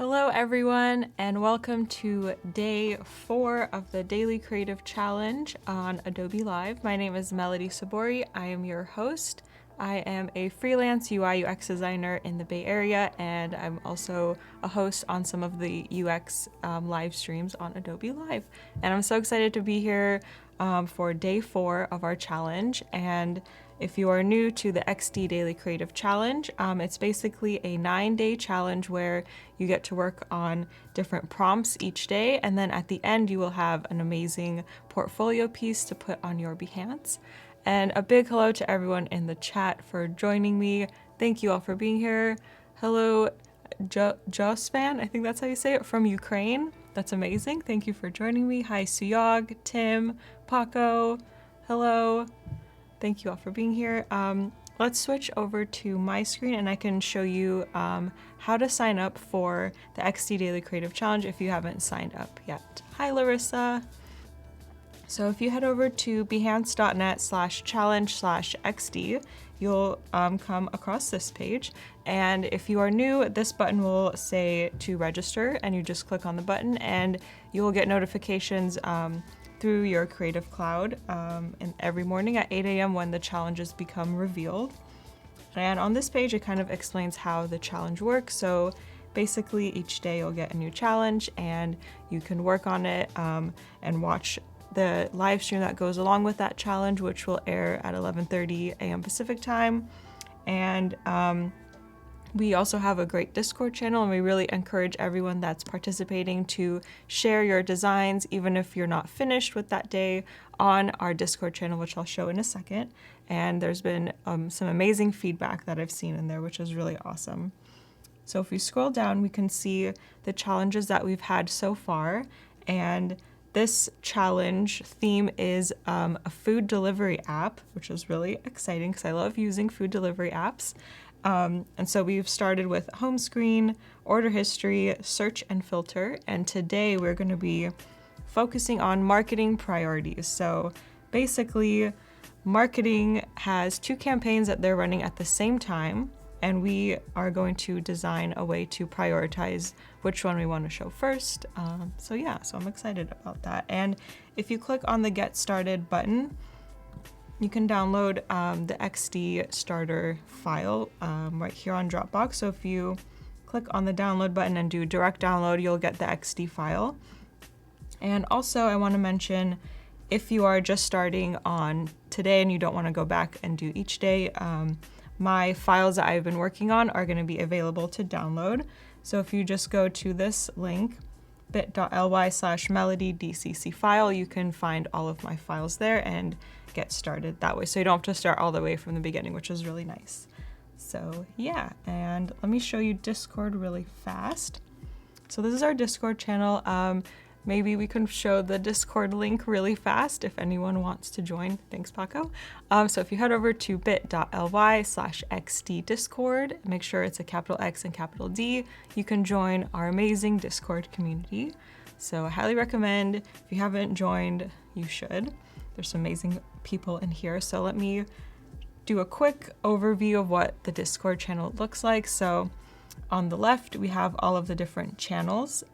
Hello everyone, and welcome to day 4 of the Daily Creative Challenge on Adobe Live. My name is Melody Sabori. I am your host. I am a freelance UI UX designer in the Bay Area, and I'm also a host on some of the UX live streams on Adobe Live. And I'm so excited to be here for day 4 of our challenge. And if you are new to the XD Daily Creative Challenge, it's basically a 9-day challenge where you get to work on different prompts each day, and then at the end you will have an amazing portfolio piece to put on your Behance. And a big hello to everyone in the chat for joining me. Thank you all for being here. Hello, Josvan, I think that's how you say it, from Ukraine. That's amazing. Thank you for joining me. Hi, Suyog, Tim, Paco. Hello. Thank you all for being here. Let's switch over to my screen and I can show you how to sign up for the XD Daily Creative Challenge if you haven't signed up yet. Hi, Larissa. So if you head over to behance.net/challenge/XD, you'll come across this page. And if you are new, this button will say to register, and you just click on the button and you will get notifications through your Creative Cloud and every morning at 8 a.m. when the challenges become revealed. And on this page, it kind of explains how the challenge works. So basically each day you'll get a new challenge and you can work on it and watch the live stream that goes along with that challenge, which will air at 11:30 a.m. Pacific time. And we also have a great Discord channel, and we really encourage everyone that's participating to share your designs, even if you're not finished with that day, on our Discord channel, which I'll show in a second. And there's been some amazing feedback that I've seen in there, which is really awesome. So if we scroll down, we can see the challenges that we've had so far. And this challenge theme is a food delivery app, which is really exciting because I love using food delivery apps. And so we've started with home screen, order history, search and filter. And today we're going to be focusing on marketing priorities. So basically, marketing has 2 campaigns that they're running at the same time. And we are going to design a way to prioritize which one we want to show first. So I'm excited about that. And if you click on the Get Started button, you can download the XD starter file right here on Dropbox. So if you click on the download button and do direct download, you'll get the XD file. And also I want to mention, if you are just starting on today and you don't want to go back and do each day, my files that I've been working on are going to be available to download. So if you just go to this link, bit.ly/melodydcc file, you can find all of my files there and get started that way. So you don't have to start all the way from the beginning, which is really nice. So yeah, and let me show you Discord really fast. So this is our Discord channel. Maybe we can show the Discord link really fast if anyone wants to join. Thanks, Paco. So if you head over to bit.ly/XD Discord, make sure it's a capital X and capital D, you can join our amazing Discord community. So I highly recommend, if you haven't joined, you should. There's some amazing people in here. So let me do a quick overview of what the Discord channel looks like. So on the left, we have all of the different channels.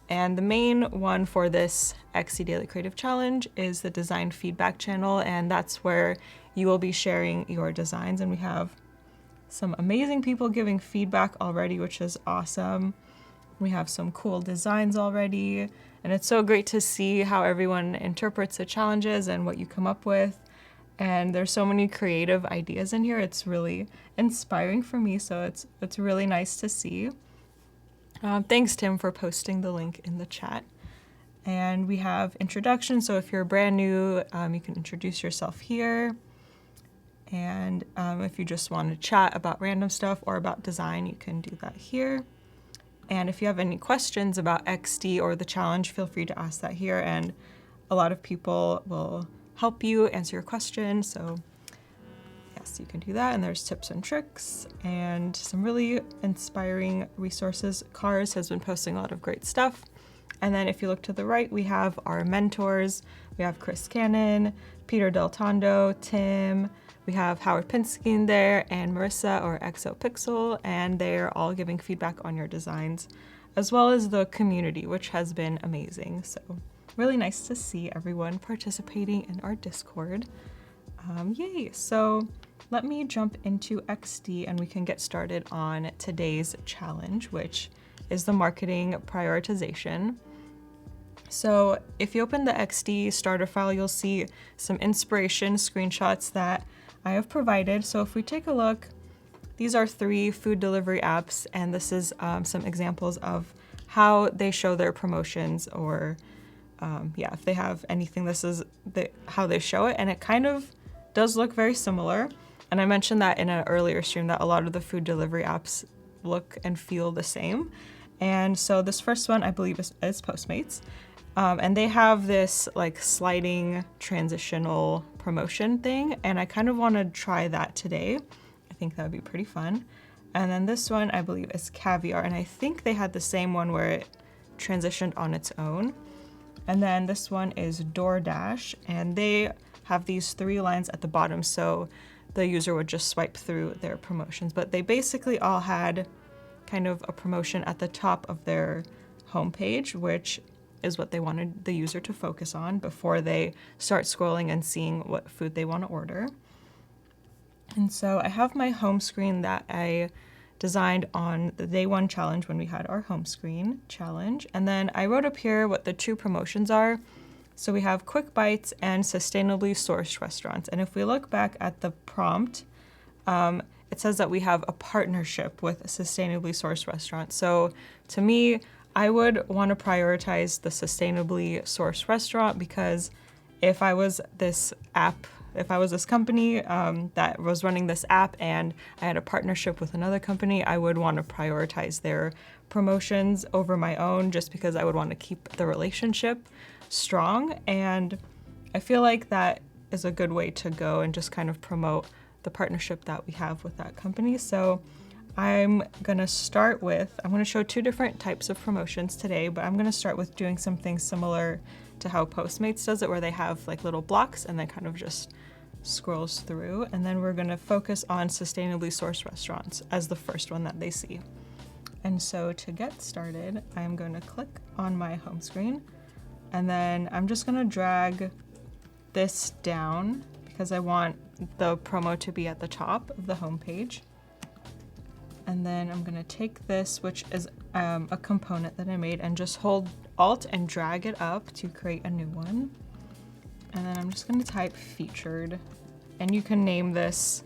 And the main one for this XD Daily Creative Challenge is the Design Feedback channel, and that's where you will be sharing your designs. And we have some amazing people giving feedback already, which is awesome. We have some cool designs already, and it's so great to see how everyone interprets the challenges and what you come up with. And there's so many creative ideas in here. It's really inspiring for me, so it's really nice to see. Thanks, Tim, for posting the link in the chat. And we have introduction. So if you're brand new, you can introduce yourself here. And if you just want to chat about random stuff or about design, you can do that here. And if you have any questions about XD or the challenge, feel free to ask that here. And a lot of people will help you answer your question. So yes, you can do that. And there's tips and tricks and some really inspiring resources. Cars has been posting a lot of great stuff. And then if you look to the right, we have our mentors. We have Chris Cannon, Peter Del Tondo, Tim. We have Howard Pinsky in there and Marissa or XO Pixel, and they're all giving feedback on your designs. as well as the community, which has been amazing. So really nice to see everyone participating in our Discord. Yay! So let me jump into XD and we can get started on today's challenge, which is the marketing prioritization. So if you open the XD starter file, you'll see some inspiration screenshots that I have provided. So if we take a look, these are 3 food delivery apps, and this is some examples of how they show their promotions, or yeah, if they have anything, this is how they show it, and it kind of does look very similar. And I mentioned that in an earlier stream that a lot of the food delivery apps look and feel the same. And so this first one, I believe, is Postmates. And they have this like sliding transitional promotion thing, and I kind of want to try that today. I think that would be pretty fun. And then this one, I believe, is Caviar, and I think they had the same one where it transitioned on its own. And then this one is DoorDash, and they have these 3 lines at the bottom, so the user would just swipe through their promotions. But they basically all had kind of a promotion at the top of their homepage, which is what they wanted the user to focus on before they start scrolling and seeing what food they want to order. And so I have my home screen that I designed on the day 1 challenge when we had our home screen challenge. And then I wrote up here what the 2 promotions are. So we have Quick Bites and Sustainably Sourced Restaurants. And if we look back at the prompt, it says that we have a partnership with a sustainably sourced restaurant. So to me, I would want to prioritize the sustainably sourced restaurant, because if I was this company that was running this app and I had a partnership with another company, I would want to prioritize their promotions over my own, just because I would want to keep the relationship strong. And I feel like that is a good way to go and just kind of promote the partnership that we have with that company. So I'm gonna show 2 different types of promotions today, but I'm gonna start with doing something similar to how Postmates does it, where they have like little blocks and then kind of just scrolls through. And then we're gonna focus on sustainably sourced restaurants as the first one that they see. And so to get started, I'm gonna click on my home screen, and then I'm just gonna drag this down because I want the promo to be at the top of the home page. And then I'm gonna take this, which is a component that I made, and just hold Alt and drag it up to create a new one. And then I'm just gonna type featured, and you can name this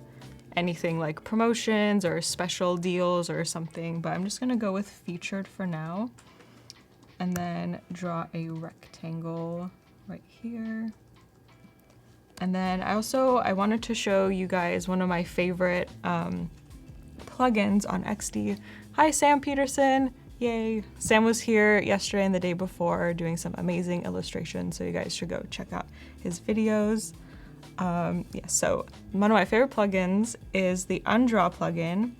anything like promotions or special deals or something, but I'm just gonna go with featured for now. And then draw a rectangle right here. And then I wanted to show you guys one of my favorite plugins on XD. Hi, Sam Peterson. Yay. Sam was here yesterday and the day before doing some amazing illustrations, so you guys should go check out his videos. So one of my favorite plugins is the Undraw plugin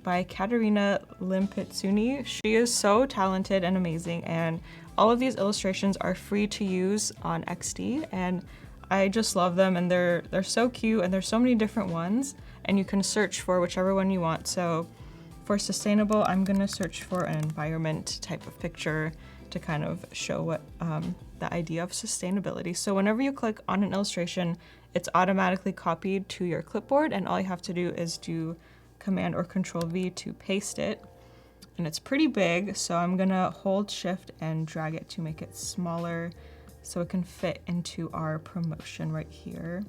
by Katerina Limpitsuni. She is so talented and amazing, and all of these illustrations are free to use on XD, and I just love them, and they're so cute, and there's so many different ones, and you can search for whichever one you want. So for sustainable, I'm gonna search for an environment type of picture to kind of show what the idea of sustainability. So whenever you click on an illustration, it's automatically copied to your clipboard, and all you have to do is do Command or Control V to paste it. And it's pretty big, so I'm gonna hold Shift and drag it to make it smaller so it can fit into our promotion right here.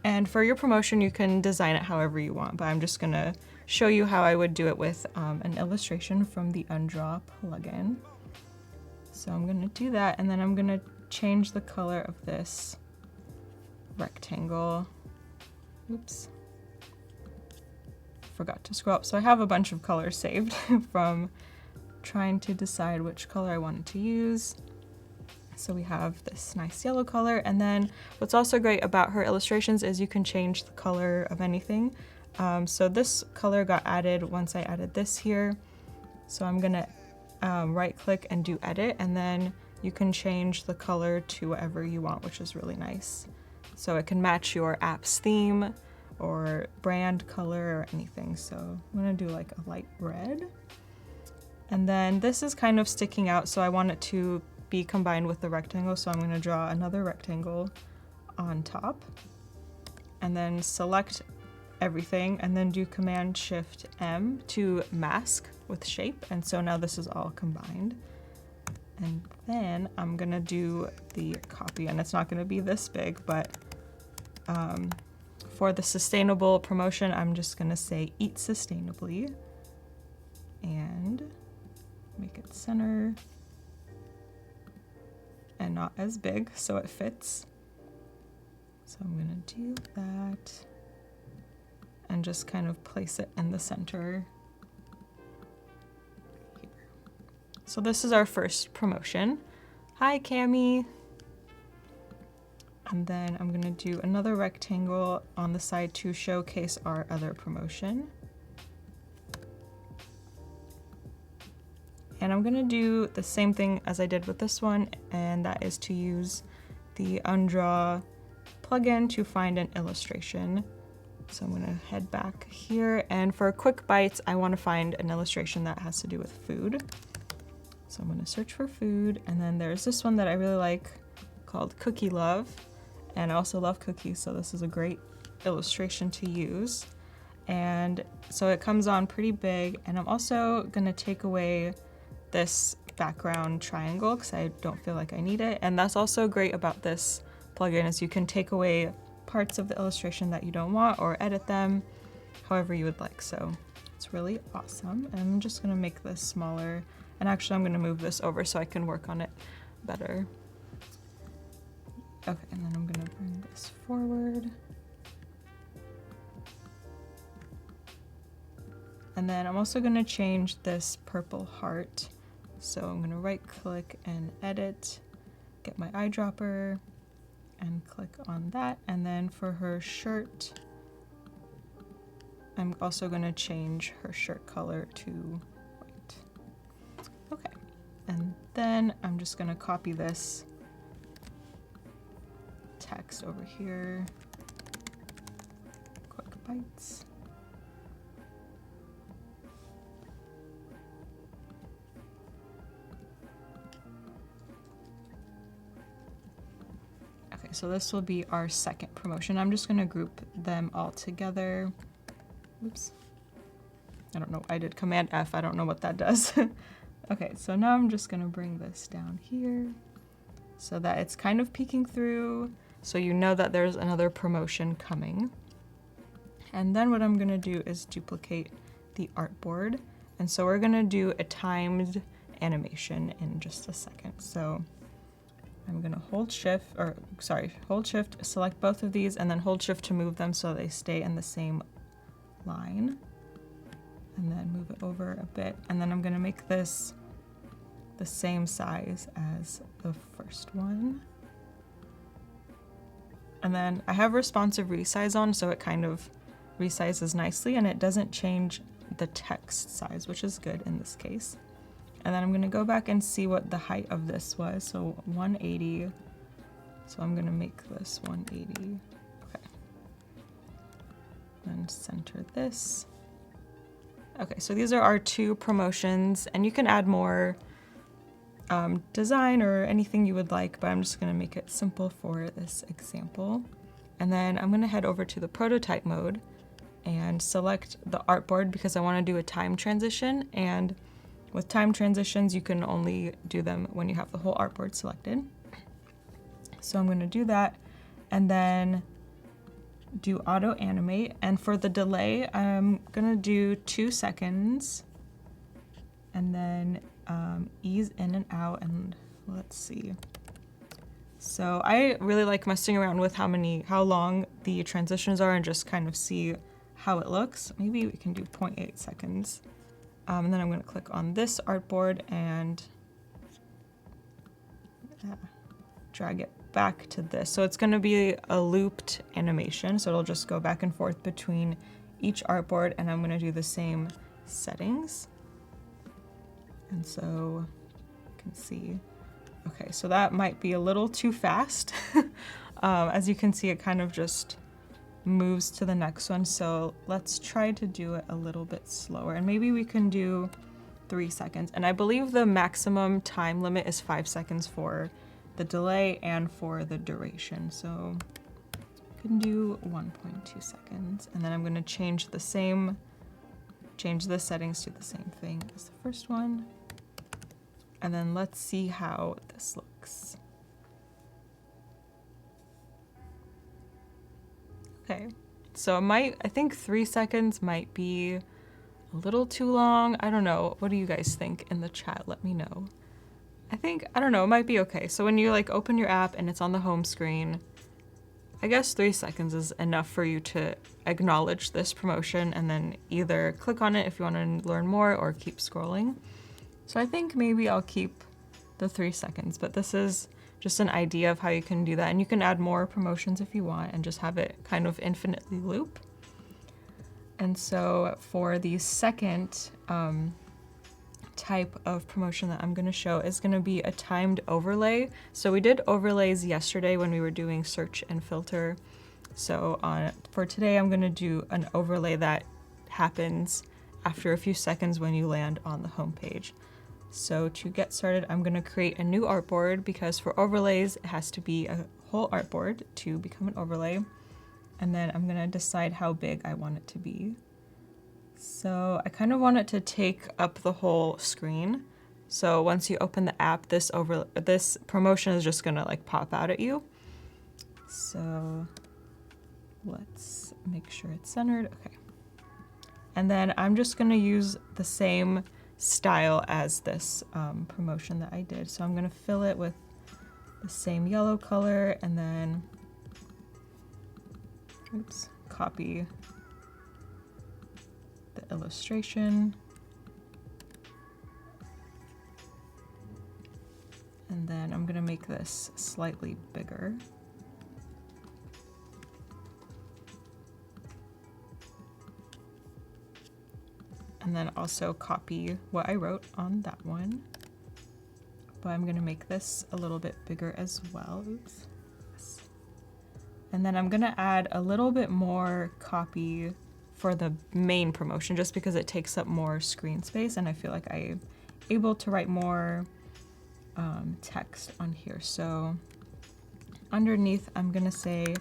And for your promotion, you can design it however you want, but I'm just gonna show you how I would do it with an illustration from the Undraw plugin. So I'm gonna do that, and then I'm gonna change the color of this rectangle. Oops. Forgot to scroll up. So I have a bunch of colors saved from trying to decide which color I wanted to use. So we have this nice yellow color, and then what's also great about her illustrations is you can change the color of anything. So this color got added once I added this here. So I'm gonna right click and do edit, and then you can change the color to whatever you want, which is really nice. So it can match your app's theme or brand color or anything. So I'm gonna do like a light red. And then this is kind of sticking out, so I want it to be combined with the rectangle, so I'm going to draw another rectangle on top. And then select everything, and then do Command-Shift-M to mask with shape. And so now this is all combined. And then I'm gonna do the copy, and it's not gonna be this big, but for the sustainable promotion, I'm just gonna say eat sustainably and make it center and not as big so it fits. So I'm gonna do that and just kind of place it in the center. So this is our first promotion. Hi, Cami. And then I'm gonna do another rectangle on the side to showcase our other promotion. And I'm gonna do the same thing as I did with this one, and that is to use the Undraw plugin to find an illustration. So I'm gonna head back here, and for quick bites, I wanna find an illustration that has to do with food. So I'm gonna search for food, and then there's this one that I really like called Cookie Love. And I also love cookies, so this is a great illustration to use. And so it comes on pretty big, and I'm also gonna take away this background triangle because I don't feel like I need it. And that's also great about this plugin is you can take away parts of the illustration that you don't want or edit them however you would like. So it's really awesome. And I'm just gonna make this smaller. And actually I'm gonna move this over so I can work on it better. Okay, and then I'm gonna bring this forward. And then I'm also gonna change this purple heart. So I'm gonna right click and edit, get my eyedropper and click on that. And then for her shirt, I'm also gonna change her shirt color to white. Okay, and then I'm just gonna copy this text over here, quick bites. Okay, so this will be our second promotion. I'm just gonna group them all together. Oops. I don't know, I did Command F, I don't know what that does. Okay, so now I'm just gonna bring this down here so that it's kind of peeking through, so you know that there's another promotion coming. And then what I'm gonna do is duplicate the artboard. And so we're gonna do a timed animation in just a second. So I'm gonna hold shift, select both of these and then hold shift to move them so they stay in the same line. And then move it over a bit. And then I'm gonna make this the same size as the first one. And then I have responsive resize on, so it kind of resizes nicely and it doesn't change the text size, which is good in this case. And then I'm gonna go back and see what the height of this was. So 180, so I'm gonna make this 180, okay. And center this. Okay, so these are our two promotions, and you can add more design or anything you would like, but I'm just gonna make it simple for this example. And then I'm gonna head over to the prototype mode and select the artboard because I wanna do a time transition. And with time transitions, you can only do them when you have the whole artboard selected. So I'm gonna do that and then do auto animate. And for the delay, I'm gonna do 2 seconds and then ease in and out, and let's see. So I really like messing around with how long the transitions are and just kind of see how it looks. Maybe we can do 0.8 seconds. And then I'm gonna click on this artboard and drag it back to this. So it's gonna be a looped animation. So it'll just go back and forth between each artboard, and I'm gonna do the same settings. And so you can see, okay, so that might be a little too fast. As you can see, it kind of just moves to the next one. So let's try to do it a little bit slower. And maybe we can do 3 seconds. And I believe the maximum time limit is 5 seconds for the delay and for the duration. So I can do 1.2 seconds. And then I'm gonna change the settings to the same thing as the first one. And then let's see how this looks. Okay, so I think 3 seconds might be a little too long. I don't know. What do you guys think in the chat? Let me know. I don't know, it might be okay. So when you like open your app and it's on the home screen, I guess 3 seconds is enough for you to acknowledge this promotion and then either click on it if you want to learn more or keep scrolling. So I think maybe I'll keep the 3 seconds, but this is just an idea of how you can do that. And you can add more promotions if you want and just have it kind of infinitely loop. And so for the second type of promotion that I'm gonna show is gonna be a timed overlay. So we did overlays yesterday when we were doing search and filter. So for today, I'm gonna do an overlay that happens after a few seconds when you land on the home page. So to get started, I'm gonna create a new artboard because for overlays, it has to be a whole artboard to become an overlay. And then I'm gonna decide how big I want it to be. So I kind of want it to take up the whole screen. So once you open the app, this promotion is just gonna like pop out at you. So let's make sure it's centered, okay. And then I'm just gonna use the same style as this promotion that I did. So I'm gonna fill it with the same yellow color and then, copy the illustration. And then I'm gonna make this slightly bigger. And then also copy what I wrote on that one. But I'm gonna make this a little bit bigger as well. Oops. And then I'm gonna add a little bit more copy for the main promotion just because it takes up more screen space and I feel like I'm able to write more text on here. So underneath, I'm gonna say,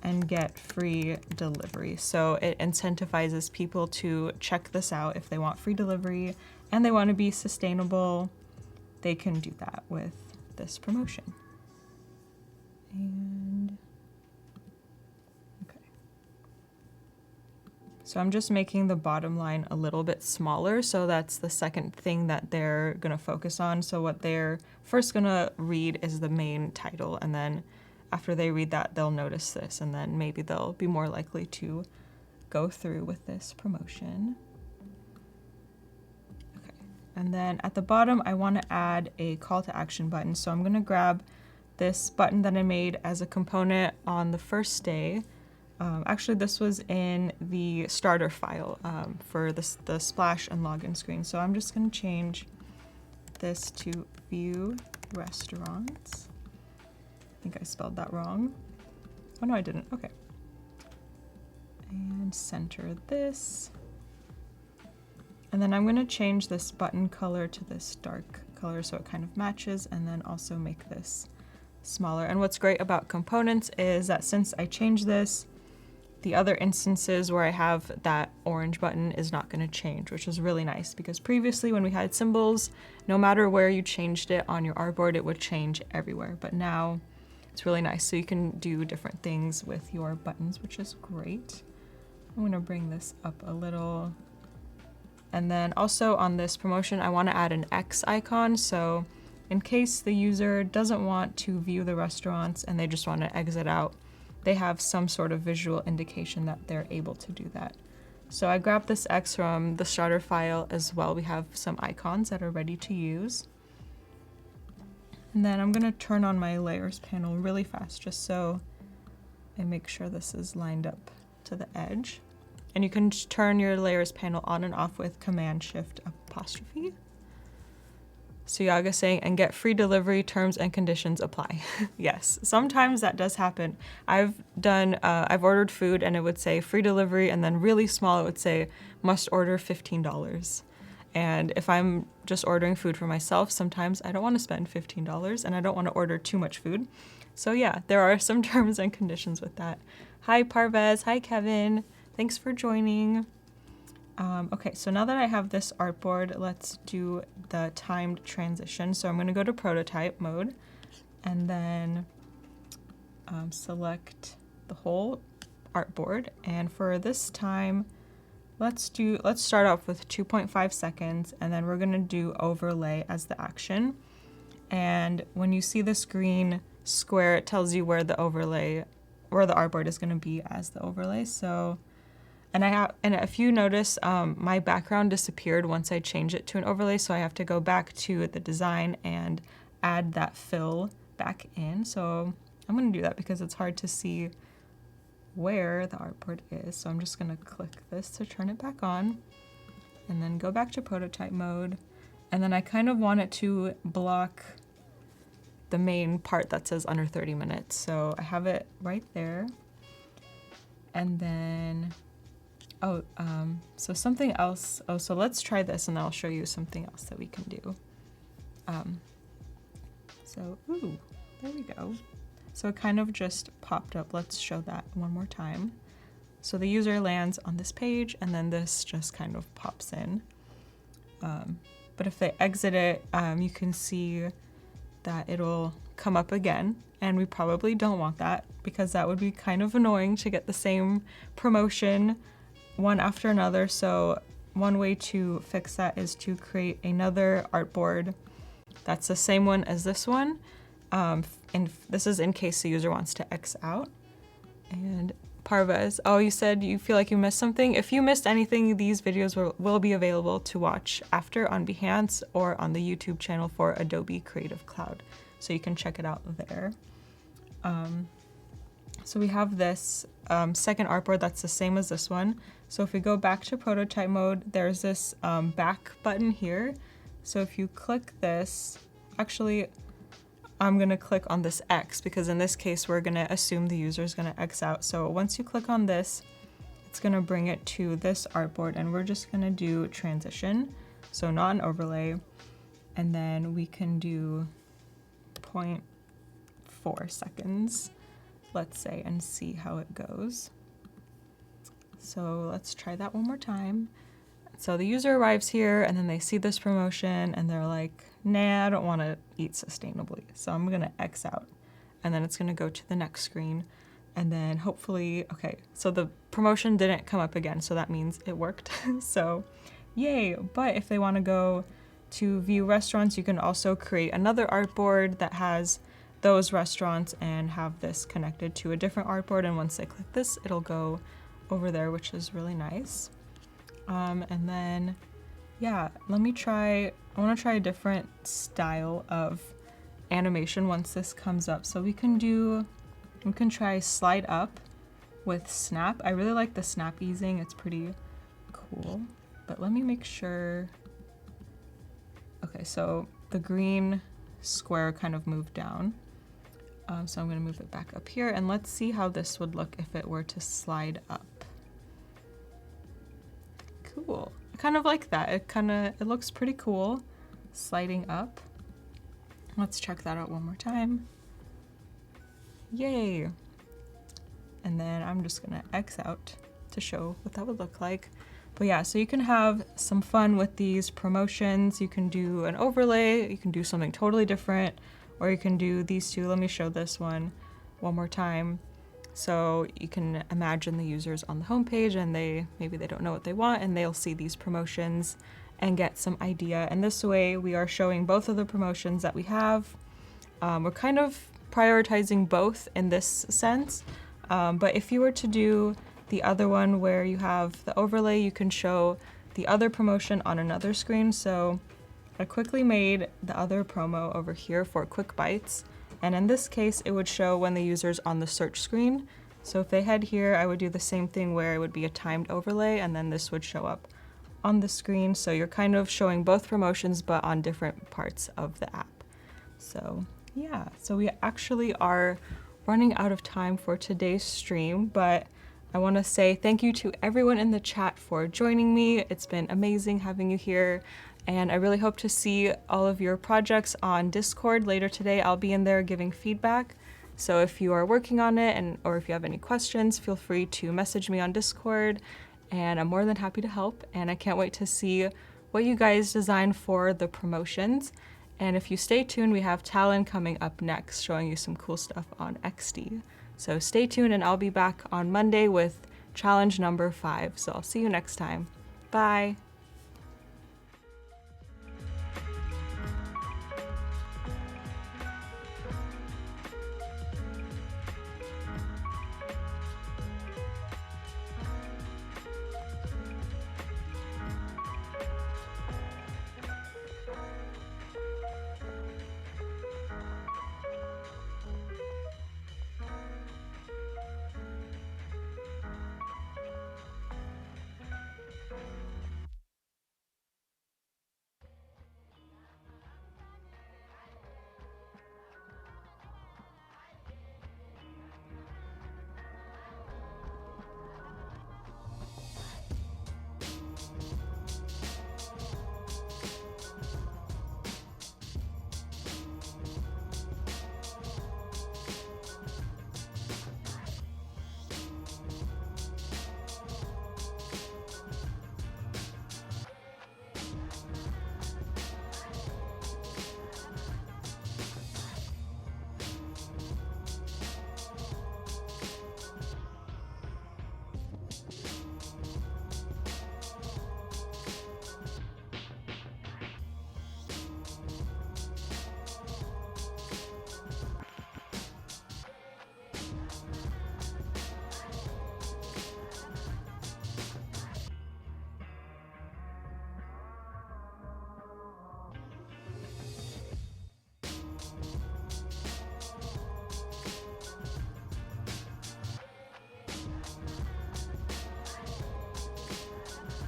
and get free delivery. So it incentivizes people to check this out if they want free delivery and they want to be sustainable. They can do that with this promotion. And okay. So I'm just making the bottom line a little bit smaller. So that's the second thing that they're gonna focus on. So what they're first gonna read is the main title, and then after they read that, they'll notice this, and then maybe they'll be more likely to go through with this promotion. Okay, and then at the bottom, I want to add a call to action button. So I'm gonna grab this button that I made as a component on the first day. Actually, this was in the starter file for the splash and login screen. So I'm just gonna change this to view restaurants. I think I spelled that wrong. Oh no, I didn't, okay. And center this. And then I'm gonna change this button color to this dark color so it kind of matches, and then also make this smaller. And what's great about components is that since I changed this, the other instances where I have that orange button is not gonna change, which is really nice because previously when we had symbols, no matter where you changed it on your artboard, it would change everywhere. But now, it's really nice, so you can do different things with your buttons, which is great. I'm gonna bring this up a little. And then also on this promotion, I wanna add an X icon, so in case the user doesn't want to view the restaurants and they just wanna exit out, they have some sort of visual indication that they're able to do that. So I grabbed this X from the starter file as well. We have some icons that are ready to use. And then I'm gonna turn on my layers panel really fast just so I make sure this is lined up to the edge. And you can just turn your layers panel on and off with Command-Shift-apostrophe. So Yaga's saying, and get free delivery, terms and conditions apply. Yes, sometimes that does happen. I've ordered food and it would say free delivery, and then really small it would say must order $15. And if I'm just ordering food for myself, sometimes I don't want to spend $15 and I don't want to order too much food. So yeah, there are some terms and conditions with that. Hi Parvez, hi Kevin, thanks for joining. Okay, so now that I have this artboard, let's do the timed transition. So I'm going to go to prototype mode and then select the whole artboard. And for this time, let's start off with 2.5 seconds, and then we're going to do overlay as the action. And when you see this green square, it tells you where the artboard is going to be as the overlay. So, and if you notice, my background disappeared once I changed it to an overlay, so I have to go back to the design and add that fill back in. So I'm going to do that because it's hard to see where the artboard is. So I'm just going to click this to turn it back on and then go back to prototype mode. And then I kind of want it to block the main part that says under 30 minutes. So I have it right there. And then, so something else. Oh, so let's try this and I'll show you something else that we can do. Ooh, there we go. So it kind of just popped up. Let's show that one more time. So the user lands on this page and then this just kind of pops in. But if they exit it, you can see that it'll come up again. And we probably don't want that because that would be kind of annoying to get the same promotion one after another. So one way to fix that is to create another artboard that's the same one as this one. And this is in case the user wants to X out. And Parvez, oh, you said you feel like you missed something. If you missed anything, these videos will be available to watch after on Behance or on the YouTube channel for Adobe Creative Cloud. So you can check it out there. So we have this second artboard that's the same as this one. So if we go back to prototype mode, there's this back button here. So if you click this, actually, I'm gonna click on this X because in this case, we're gonna assume the user is gonna X out. So once you click on this, it's gonna bring it to this artboard and we're just gonna do transition. So not an overlay. And then we can do 0.4 seconds, let's say, and see how it goes. So let's try that one more time. So the user arrives here and then they see this promotion and they're like, nah, I don't want to eat sustainably. So I'm going to X out and then it's going to go to the next screen. And then hopefully, okay, so the promotion didn't come up again. So that means it worked. So yay. But if they want to go to view restaurants, you can also create another artboard that has those restaurants and have this connected to a different artboard. And once they click this, it'll go over there, which is really nice. And then, yeah, I want to try a different style of animation once this comes up. So we can try slide up with snap. I really like the snap easing. It's pretty cool, but let me make sure. Okay, so the green square kind of moved down. So I'm going to move it back up here and let's see how this would look if it were to slide up. Cool. I kind of like that. It looks pretty cool sliding up. Let's check that out one more time. Yay. And then I'm just gonna X out to show what that would look like. But yeah, so you can have some fun with these promotions. You can do an overlay, you can do something totally different, or you can do these two. Let me show this one more time. So you can imagine the users on the homepage and maybe they don't know what they want and they'll see these promotions and get some idea. And this way we are showing both of the promotions that we have. We're kind of prioritizing both in this sense. But if you were to do the other one where you have the overlay, you can show the other promotion on another screen. So I quickly made the other promo over here for Quick Bites. And in this case, it would show when the user's on the search screen. So if they head here, I would do the same thing where it would be a timed overlay and then this would show up on the screen. So you're kind of showing both promotions, but on different parts of the app. So yeah, so we actually are running out of time for today's stream, but I want to say thank you to everyone in the chat for joining me. It's been amazing having you here, and I really hope to see all of your projects on Discord later today. I'll be in there giving feedback. So if you are working on it or if you have any questions, feel free to message me on Discord, and I'm more than happy to help. And I can't wait to see what you guys design for the promotions. And if you stay tuned, we have Talon coming up next, showing you some cool stuff on XD. So stay tuned, and I'll be back on Monday with challenge number 5. So I'll see you next time. Bye.